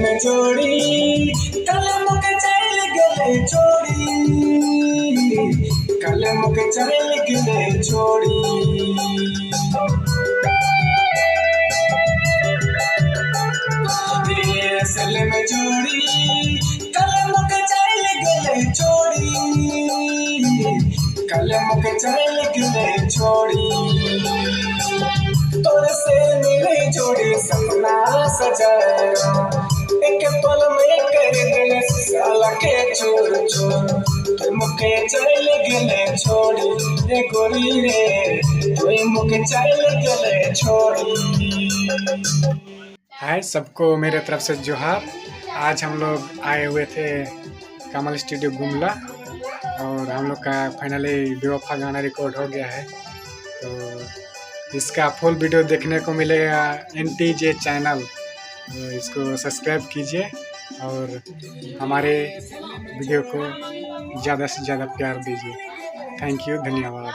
में जोड़ी कलम के चल गले छोड़ी, कलम के चल गले छोड़ी। असल में जोड़ी कलम के चल गले छोड़ी, कलम के चल गले छोड़ी। तोर से मेरी जोड़ी सपना सजाया, एक पल में कर दिल साला के चोर चोर। तुम मुके चल गले छोड़ी रे गोरी रे, तुम मुके चल गले छोड़ी। हाय सबको मेरे तरफ से जोहार। आज हम लोग आए हुए थे कमल स्टूडियो गुमला और हम लोग का फाइनली बेवफा गाना रिकॉर्ड हो गया है। तो इसका फुल वीडियो देखने को मिलेगा NTJ चैनल, तो इसको सब्सक्राइब कीजिए और हमारे वीडियो को ज़्यादा से ज़्यादा प्यार दीजिए। थैंक यू, धन्यवाद।